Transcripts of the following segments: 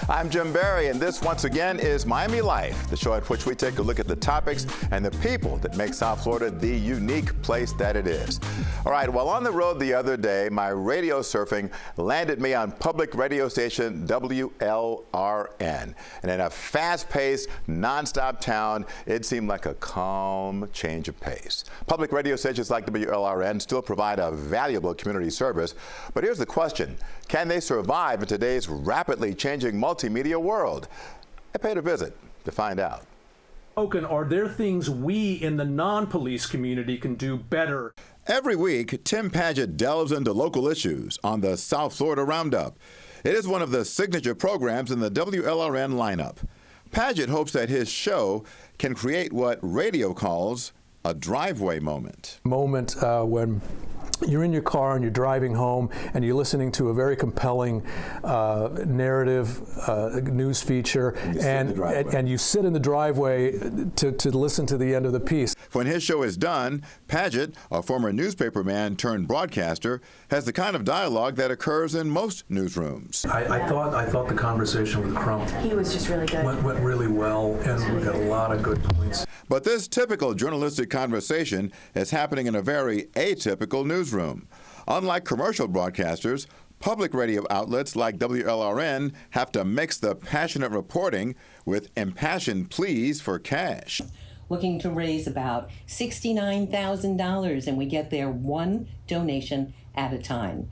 I'm Jim Barry, and this once again is Miami Life, the show at which we take a look at the topics and the people that make South Florida the unique place that it is. All right, while on the road the other day, my radio surfing landed me on public radio station WLRN. And in a fast-paced, nonstop town, it seemed like a calm change of pace. Public radio stations like WLRN still provide a valuable community service, but here's the question: can they survive in today's rapidly changing multimedia world? I paid a visit to find out. Are there things we in the non-police community can do better? Every week, Tim Paget delves into local issues on the South Florida Roundup. It is one of the signature programs in the WLRN lineup. Paget hopes that his show can create what radio calls a driveway moment. When you're in your car and you're driving home and you're listening to a very compelling narrative news feature, and you sit in the driveway to listen to the end of the piece. When his show is done, Paget, a former newspaperman turned broadcaster, has the kind of dialogue that occurs in most newsrooms. I thought the conversation with Crump, he was just really good. Went really well, and we got a lot of good points. But this typical journalistic conversation is happening in a very atypical newsroom. Unlike commercial broadcasters, public radio outlets like WLRN have to mix the passionate reporting with impassioned pleas for cash. Looking to raise about $69,000, and we get there one donation at a time.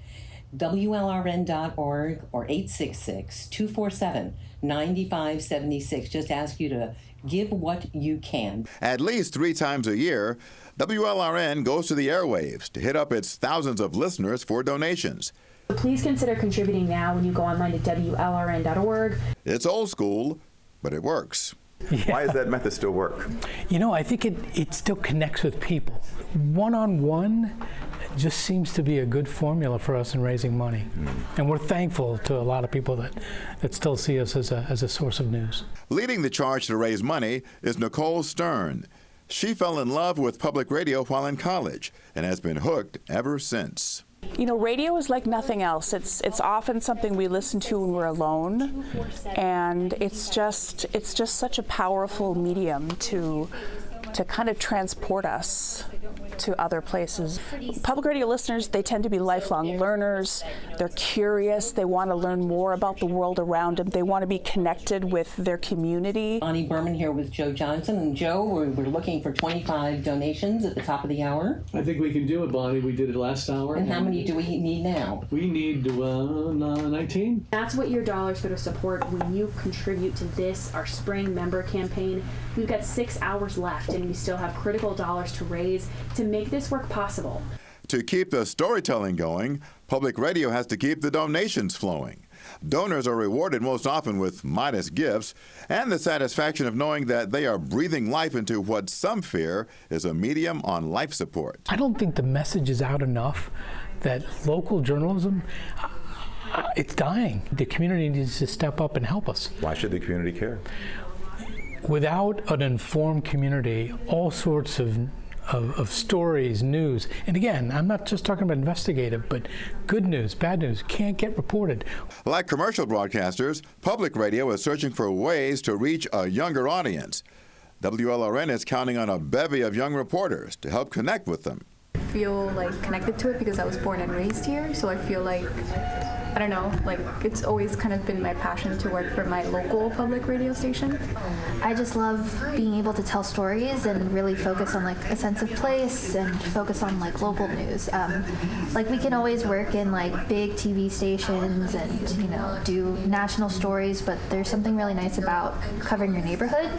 WLRN.org or 866-247-9576. Just ask you to give what you can. At least 3 times a year, WLRN goes to the airwaves to hit up its thousands of listeners for donations. Please consider contributing now when you go online to WLRN.org. It's old school, but it works. Yeah. Why does that method still work? You know, I think it still connects with people. One-on-one just seems to be a good formula for us in raising money. And we're thankful to a lot of people that still see us as a source of news. Leading the charge to raise money is Nicole Stern. She fell in love with public radio while in college and has been hooked ever since. You know, radio is like nothing else. It's often something we listen to when we're alone, and it's just such a powerful medium to kind of transport us to other places. Public radio listeners, they tend to be lifelong learners. They're curious. They want to learn more about the world around them. They want to be connected with their community. Bonnie Berman here with Joe Johnson. And Joe, we're looking for 25 donations at the top of the hour. I think we can do it, Bonnie. We did it last hour. And how many do we need now? We need 19. That's what your dollars go to support when you contribute to this, our spring member campaign. We've got 6 hours left, and we still have critical dollars to raise to make this work possible. To keep the storytelling going, public radio has to keep the donations flowing. Donors are rewarded most often with modest gifts and the satisfaction of knowing that they are breathing life into what some fear is a medium on life support. I don't think the message is out enough that local journalism, it's dying. The community needs to step up and help us. Why should the community care? Without an informed community, all sorts of stories, news, and again, I'm not just talking about investigative, but good news, bad news, can't get reported. Like commercial broadcasters, public radio is searching for ways to reach a younger audience. WLRN is counting on a bevy of young reporters to help connect with them. I feel like connected to it because I was born and raised here, so I feel like, I don't know, like it's always kind of been my passion to work for my local public radio station. I just love being able to tell stories and really focus on like a sense of place and focus on like local news. Like we can always work in like big TV stations and, you know, do national stories, but there's something really nice about covering your neighborhood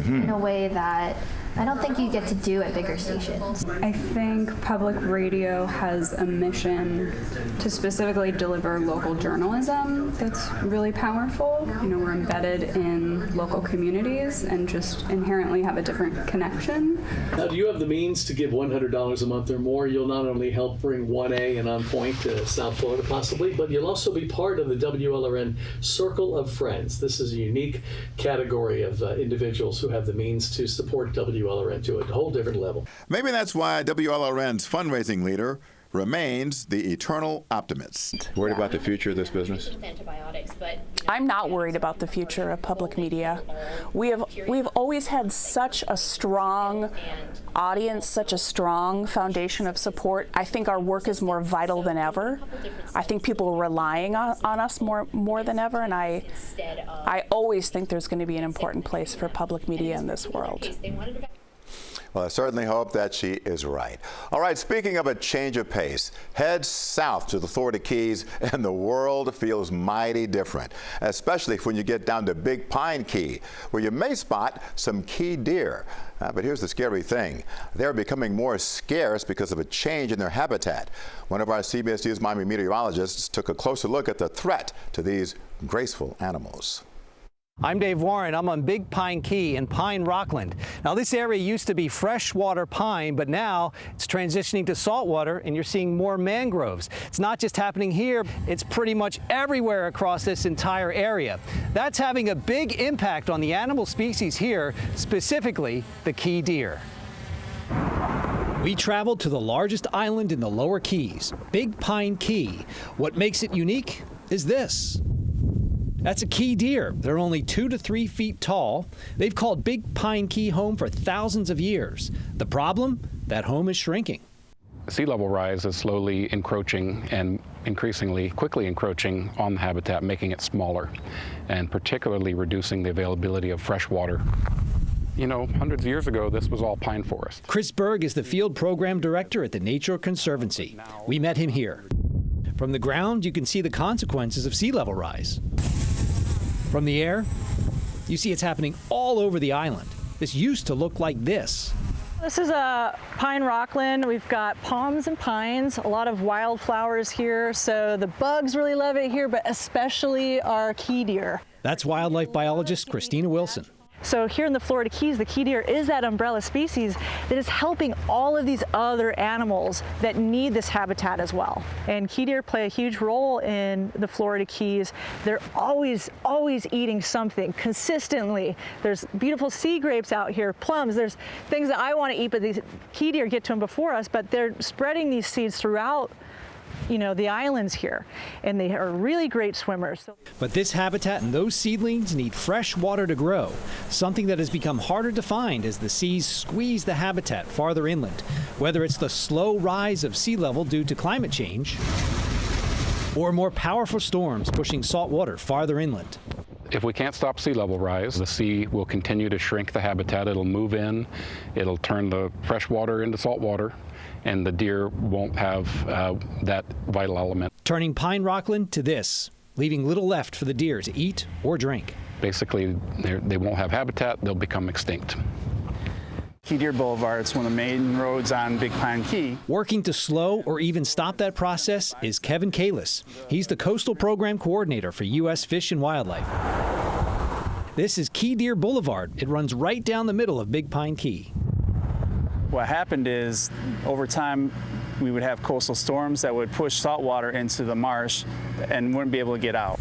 in a way that I don't think you get to do at bigger stations. I think public radio has a mission to specifically deliver local journalism that's really powerful. You know, we're embedded in local communities and just inherently have a different connection. Now, do you have the means to give $100 a month or more? You'll not only help bring 1A and On Point to South Florida possibly, but you'll also be part of the WLRN Circle of Friends. This is a unique category of individuals who have the means to support WLRN to a whole different level. Maybe that's why WLRN's fundraising leader, remains the eternal optimist. Worried about the future of this business? I'm not worried about the future of public media. We've always had such a strong audience, such a strong foundation of support. I think our work is more vital than ever. I think people are relying on us more than ever, and I always think there's going to be an important place for public media in this world. Well, I certainly hope that she is right. All right, speaking of a change of pace, head south to the Florida Keys and the world feels mighty different, especially when you get down to Big Pine Key, where you may spot some key deer. But here's the scary thing. They're becoming more scarce because of a change in their habitat. One of our CBS News Miami meteorologists took a closer look at the threat to these graceful animals. I'm Dave Warren. I'm on Big Pine Key in Pine Rockland. Now, this area used to be freshwater pine, but now it's transitioning to saltwater, and you're seeing more mangroves. It's not just happening here, it's pretty much everywhere across this entire area. That's having a big impact on the animal species here, specifically the key deer. We traveled to the largest island in the lower Keys, Big Pine Key. What makes it unique is this. That's a key deer. They're only 2 to 3 feet tall. They've called Big Pine Key home for thousands of years. The problem? That home is shrinking. Sea level rise is slowly encroaching and increasingly quickly encroaching on the habitat, making it smaller, and particularly reducing the availability of fresh water. You know, hundreds of years ago, this was all pine forest. Chris Berg is the field program director at the Nature Conservancy. We met him here. From the ground, you can see the consequences of sea level rise. From the air, you see it's happening all over the island. This used to look like this. This is a Pine Rockland. We've got palms and pines, a lot of wildflowers here, so the bugs really love it here, but especially our key deer. That's wildlife biologist Christina Wilson. So here in the Florida Keys, the key deer is that umbrella species that is helping all of these other animals that need this habitat as well. And key deer play a huge role in the Florida Keys. They're always eating something consistently. There's beautiful sea grapes out here, plums. There's things that I want to eat, but these key deer get to them before us, but they're spreading these seeds throughout, you know, the islands here, and they are really great swimmers. But this habitat and those seedlings need fresh water to grow, something that has become harder to find as the seas squeeze the habitat farther inland, whether it's the slow rise of sea level due to climate change or more powerful storms pushing salt water farther inland. If we can't stop sea level rise, the sea will continue to shrink the habitat. It'll move in, it'll turn the fresh water into salt water, and the deer won't have that vital element. Turning Pine Rockland to this, leaving little left for the deer to eat or drink. Basically, they won't have habitat, they'll become extinct. Key Deer Boulevard, it's one of the main roads on Big Pine Key. Working to slow or even stop that process is Kevin Kalis. He's the Coastal Program Coordinator for U.S. Fish and Wildlife. This is Key Deer Boulevard. It runs right down the middle of Big Pine Key. What happened is, over time, we would have coastal storms that would push salt water into the marsh and wouldn't be able to get out.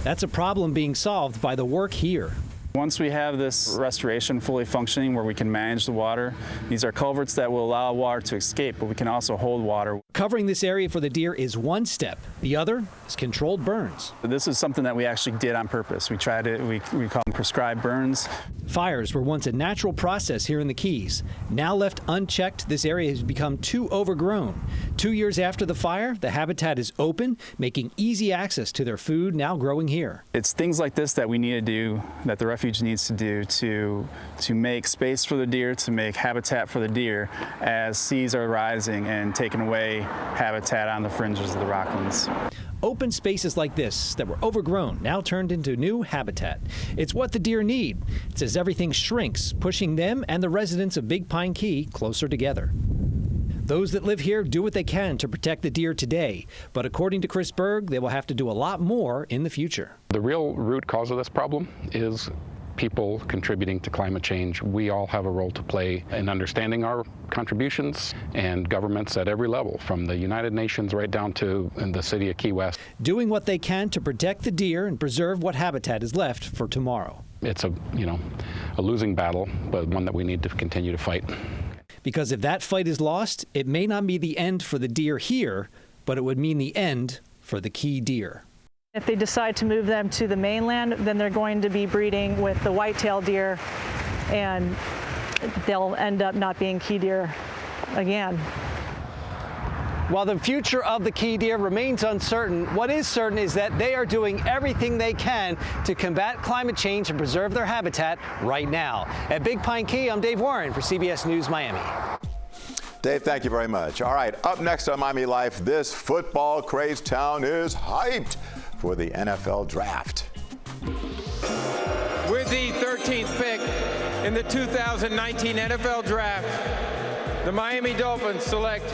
That's a problem being solved by the work here. Once we have this restoration fully functioning where we can manage the water, these are culverts that will allow water to escape, but we can also hold water. Covering this area for the deer is one step. The other is controlled burns. This is something that we actually did on purpose. We call them prescribed burns. Fires were once a natural process here in the Keys. Now left unchecked, this area has become too overgrown. 2 years after the fire, the habitat is open, making easy access to their food now growing here. It's things like this that we need to do, that the refuge needs to do to make space for the deer, to make habitat for the deer as seas are rising and taking away habitat on the fringes of the Rocklands. Open spaces like this that were overgrown now turned into new habitat. It's what the deer need. It's as everything shrinks, pushing them and the residents of Big Pine Key closer together. Those that live here do what they can to protect the deer today, but according to Chris Berg, they will have to do a lot more in the future. The real root cause of this problem is people contributing to climate change. We all have a role to play in understanding our contributions, and governments at every level, from the United Nations right down to the city of Key West. Doing what they can to protect the deer and preserve what habitat is left for tomorrow. It's a losing battle, but one that we need to continue to fight. because if that fight is lost, it may not be the end for the deer here, but it would mean the end for the key deer. If they decide to move them to the mainland, then they're going to be breeding with the white-tailed deer, and they'll end up not being key deer again. While the future of the key deer remains uncertain, what is certain is that they are doing everything they can to combat climate change and preserve their habitat right now. At Big Pine Key, I'm Dave Warren for CBS News Miami. Dave, thank you very much. All right, up next on Miami Life, this football-crazed town is hyped for the NFL Draft. With the 13th pick in the 2019 NFL Draft, the Miami Dolphins select.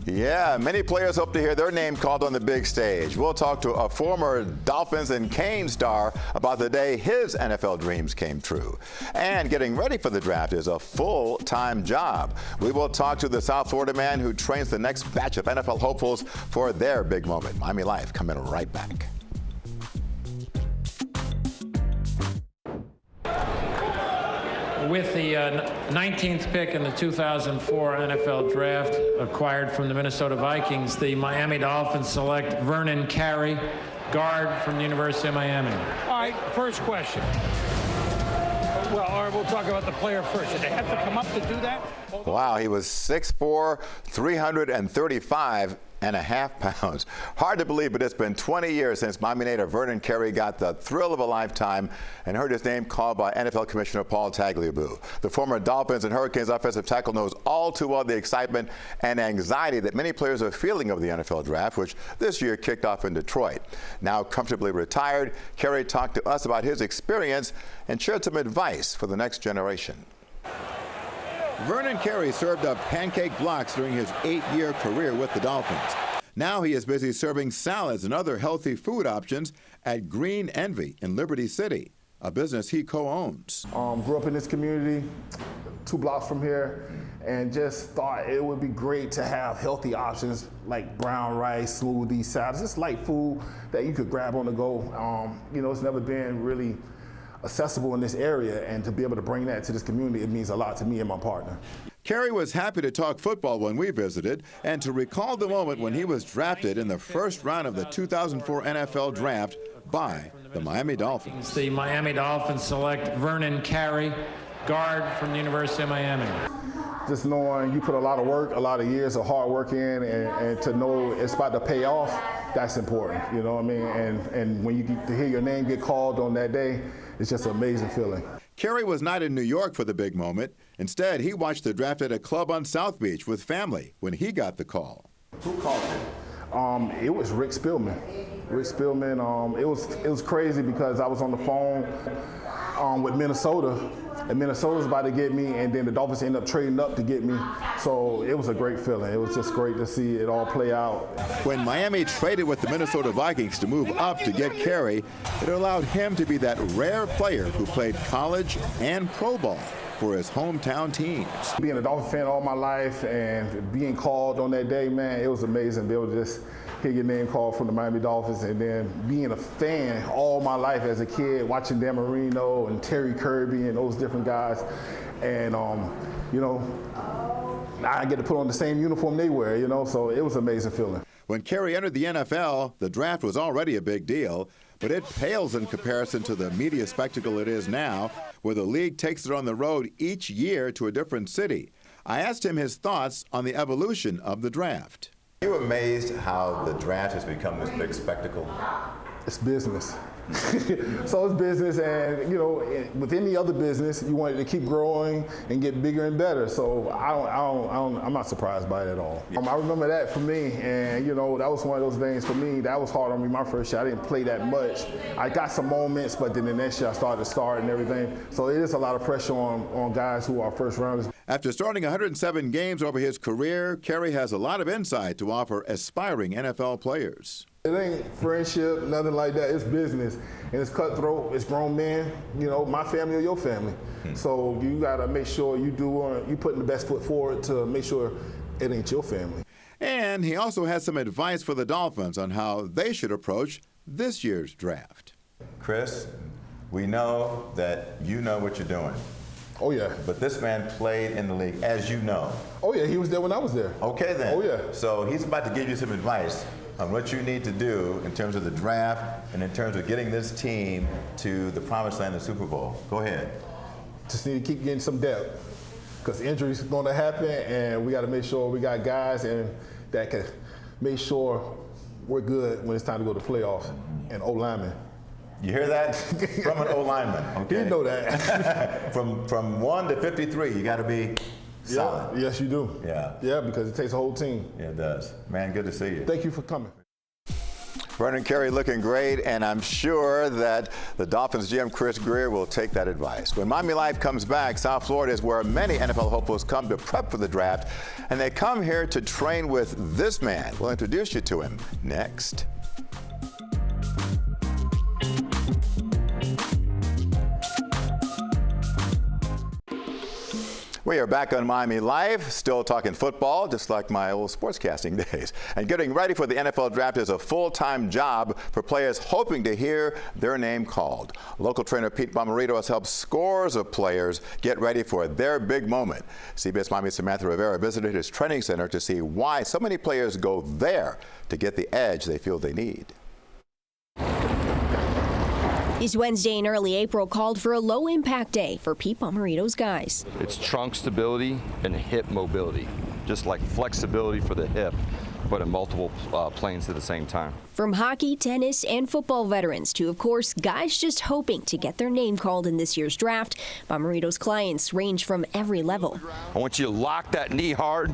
Yeah, many players hope to hear their name called on the big stage. We'll talk to a former Dolphins and Canes star about the day his NFL dreams came true. And getting ready for the draft is a full-time job. We will talk to the South Florida man who trains the next batch of NFL hopefuls for their big moment. Miami Life coming right back. With the 19th pick in the 2004 NFL Draft, acquired from the Minnesota Vikings, the Miami Dolphins select Vernon Carey, guard from the University of Miami. All right, first question. Well, all right, we'll talk about the player first. Did they have to come up to do that? Wow, he was 6'4", 335.5 pounds. Hard to believe, but it's been 20 years since Miami-Dade Vernon Carey got the thrill of a lifetime and heard his name called by NFL Commissioner Paul Tagliabue. The former Dolphins and Hurricanes offensive tackle knows all too well the excitement and anxiety that many players are feeling over the NFL Draft, which this year kicked off in Detroit. Now comfortably retired, Carey talked to us about his experience and shared some advice for the next generation. Vernon Carey served up pancake blocks during his 8-year career with the Dolphins. Now he is busy serving salads and other healthy food options at Green Envy in Liberty City, a business he co-owns. Grew up in this community, 2 blocks from here, and just thought it would be great to have healthy options like brown rice, smoothies, salads, just light food that you could grab on the go. You know, it's never been really accessible in this area, and to be able to bring that to this community, it means a lot to me and my partner. Carey was happy to talk football when we visited and to recall the moment when he was drafted in the first round of the 2004 NFL Draft by the Miami Dolphins. The Miami Dolphins select Vernon Carey, guard from the University of Miami. Just knowing you put a lot of work, a lot of years of hard work in, and to know it's about to pay off, that's important, you know what I mean? And when you get to hear your name get called on that day, it's just an amazing feeling. Carey was not in New York for the big moment. Instead, he watched the draft at a club on South Beach with family when he got the call. Who called you? It was Rick Spielman. Rick Spielman, it was crazy because I was on the phone with Minnesota, and Minnesota's about to get me, and then the Dolphins ended up trading up to get me. So it was a great feeling. It was just great to see it all play out. When Miami traded with the Minnesota Vikings to move up to get Carey, it allowed him to be that rare player who played college and pro ball for his hometown teams. Being a Dolphin fan all my life and being called on that day, man, it was amazing. Be able to just hear your name called from the Miami Dolphins, and then being a fan all my life as a kid, watching Dan Marino and Terry Kirby and those different guys. And, you know, I get to put on the same uniform they wear, you know, so it was an amazing feeling. When Carey entered the NFL, the draft was already a big deal, but it pales in comparison to the media spectacle it is now, where the league takes it on the road each year to a different city. I asked him his thoughts on the evolution of the draft. Are you amazed how the draft has become this big spectacle? It's business. So it's business, and you know, with any other business, you want it to keep growing and get bigger and better. So I'm not surprised by it at all. I remember that for me, and you know, that was one of those things for me. That was hard on me my first year. I didn't play that much. I got some moments, but then the next year I started to start and everything. So it is a lot of pressure on guys who are first rounders. After starting 107 games over his career, Carey has a lot of insight to offer aspiring NFL players. It ain't friendship, nothing like that. It's business, and it's cutthroat. It's grown men. You know, my family or your family. So you gotta make sure you putting the best foot forward to make sure it ain't your family. And he also has some advice for the Dolphins on how they should approach this year's draft. Chris, we know that you know what you're doing. Oh, yeah. But this man played in the league, as you know. Oh, yeah, he was there when I was there. Okay, then. Oh, yeah. So he's about to give you some advice on what you need to do in terms of the draft and in terms of getting this team to the promised land, the Super Bowl. Go ahead. Just need to keep getting some depth, because injuries are going to happen, and we got to make sure we got guys and that can make sure we're good when it's time to go to playoffs. And O-linemen. You hear that? From an O-lineman. Okay. You know that. from 1 to 53, you got to be solid. Yeah, yes, you do. Yeah. Yeah, because it takes a whole team. Yeah, it does. Man, good to see you. Thank you for coming. Vernon Carey looking great, and I'm sure that the Dolphins GM Chris Greer will take that advice. When Miami Life comes back, South Florida is where many NFL hopefuls come to prep for the draft, and they come here to train with this man. We'll introduce you to him next. We are back on Miami Live, still talking football, just like my old sportscasting days. And getting ready for the NFL draft is a full-time job for players hoping to hear their name called. Local trainer Pete Bomarito has helped scores of players get ready for their big moment. CBS Miami's Samantha Rivera visited his training center to see why so many players go there to get the edge they feel they need. This Wednesday in early April called for a low-impact day for Pete Bomarito's guys. It's trunk stability and hip mobility, just like flexibility for the hip, but in multiple planes at the same time. From hockey, tennis, and football veterans to, of course, guys just hoping to get their name called in this year's draft, Bomarito's clients range from every level. I want you to lock that knee hard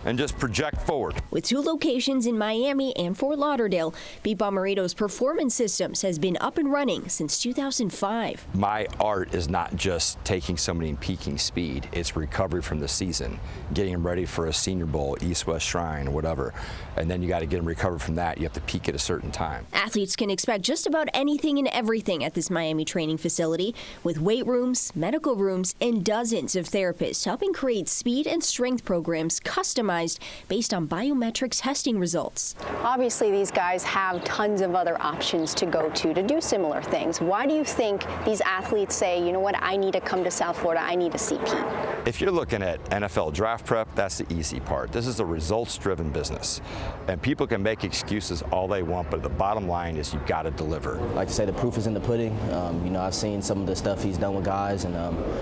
and just project forward. With 2 locations in Miami and Fort Lauderdale, Pete Bomarito's Performance Systems has been up and running since 2005. My art is not just taking somebody and peaking speed. It's recovery from the season, getting them ready for a Senior Bowl, East-West Shrine, or whatever. And then you got to get them recovered from that. You have to peak at a certain time. Athletes can expect just about anything and everything at this Miami training facility, with weight rooms, medical rooms, and dozens of therapists helping create speed and strength programs customized based on biometric testing results. Obviously, these guys have tons of other options to go to do similar things. Why do you think these athletes say, you know what, I need to come to South Florida, I need to see Pete? If you're looking at NFL draft prep, that's the easy part. This is a results-driven business. And people can make excuses all they want, but the bottom line is you've got to deliver. I like to say the proof is in the pudding. You know, I've seen some of the stuff he's done with guys, and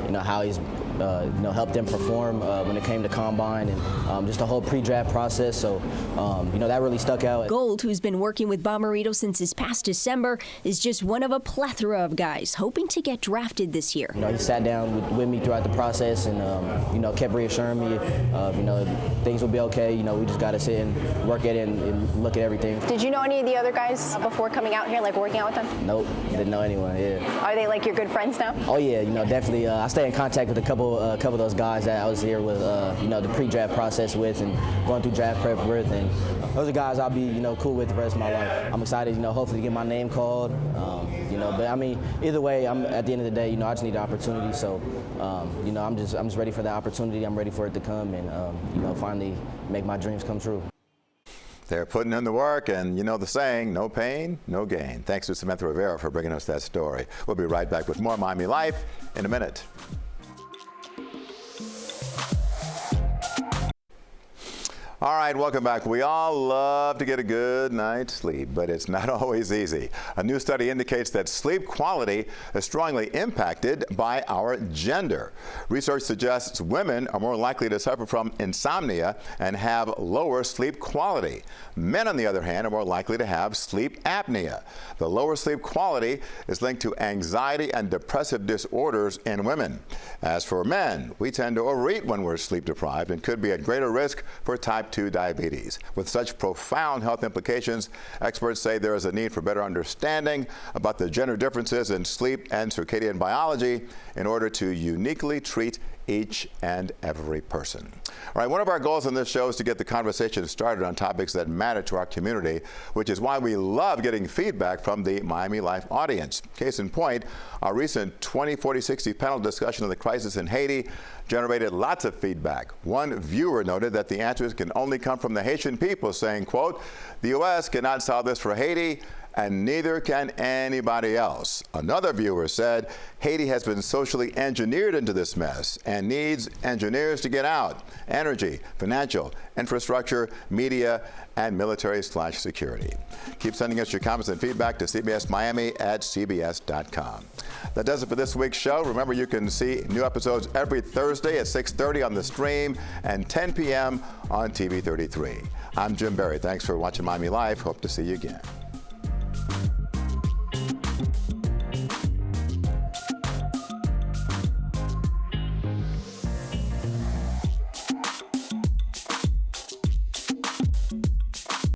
you know how he's helped them perform when it came to combine, and just the whole pre-draft process. So you know, that really stuck out. Gold, who's been working with Bomarito since this past December, is just one of a plethora of guys hoping to get drafted this year. You know, he sat down with me throughout the process, and you know, kept reassuring me, you know, things will be okay. You know, we just got to sit and work at it and look at everything. Did you know any of the other guys before coming out here, like working out with them? Nope, didn't know anyone. Yeah. Are they like your good friends now? Oh yeah, you know, definitely. I stay in contact with a couple of those guys that I was here with, you know, the pre-draft process with, and going through draft prep with, and those are guys I'll be, you know, cool with the rest of my life. I'm excited, you know, hopefully to get my name called, you know, but I mean, either way, I'm at the end of the day, you know, I just need the opportunity. So, you know, I'm just ready for the opportunity. I'm ready for it to come, and you know, finally make my dreams come true. They're putting in the work, and you know the saying, no pain, no gain. Thanks to Samantha Rivera for bringing us that story. We'll be right back with more Miami Life in a minute. All right, welcome back. We all love to get a good night's sleep, but it's not always easy. A new study indicates that sleep quality is strongly impacted by our gender. Research suggests women are more likely to suffer from insomnia and have lower sleep quality. Men, on the other hand, are more likely to have sleep apnea. The lower sleep quality is linked to anxiety and depressive disorders in women. As for men, we tend to overeat when we're sleep deprived and could be at greater risk for type 2 diabetes. With such profound health implications, experts say there is a need for better understanding about the gender differences in sleep and circadian biology in order to uniquely treat each and every person. All right, one of our goals on this show is to get the conversation started on topics that matter to our community, which is why we love getting feedback from the Miami Life audience. Case in point, our recent 20/40/60 panel discussion of the crisis in Haiti generated lots of feedback. One viewer noted that the answers can only come from the Haitian people, saying, quote, "The U.S. cannot solve this for Haiti, and neither can anybody else. Another viewer said Haiti has been socially engineered into this mess and needs engineers to get out. Energy, financial, infrastructure, media, and military/security. Keep sending us your comments and feedback to cbsmiami@cbs.com. That does it for this week's show. Remember, you can see new episodes every Thursday at 6:30 on the stream and 10 p.m. on TV 33. I'm Jim Berry. Thanks for watching Miami Live. Hope to see you again.